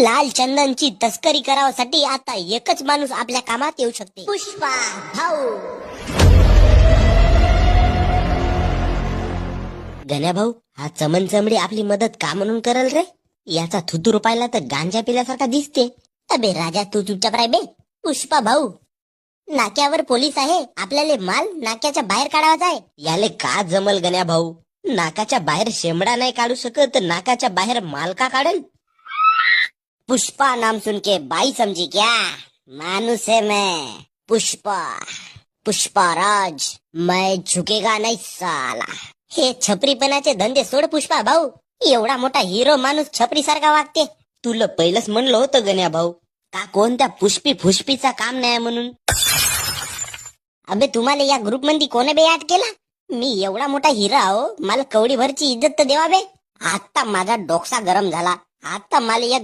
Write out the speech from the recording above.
लाल चंदनची तस्करी करावासाठी आता एकच माणूस आपल्या कामात येऊ शकते, पुष्पा भाऊ. गण्या भाऊ, हा चमन चमडी आपली मदत का म्हणून करल रे? याचा थुतूर पाहिला तर गांजा पिल्यासारखा दिसते. अबे राजा, तू चुपचाप राय बे. पुष्पा भाऊ, नाक्यावर पोलीस आहे, आपल्याला माल नाक्याच्या बाहेर काढावाचा आहे. याले का जमल गण्या भाऊ? नाकाच्या बाहेर शेमडा नाही काढू शकत तर नाकाच्या बाहेर माल का काढेल? पुष्पा नाम सुन के बाई समझी क्या? मानुस है मैं, पुष्पा, पुष्पाराज. मैं झुकेगा नाही साला. हे छपरीपणाचे धंदे सोड पुष्पा भाऊ. एवढा मोठा हिरो माणूस छपरी सारखा वागते. तुला पहिलंच म्हणलं होतं गण्या भाऊ का कोणत्या पुष्पी फुष्पीचा काम नाही म्हणून. अबे तुम्हाला या ग्रुप मध्ये कोण बे ऍड केला? मी एवढा मोठा हिरा हो, मला कवडी भरची इज्जत तर देवा बे. आता माझा डोकसा गरम झाला. आता मला या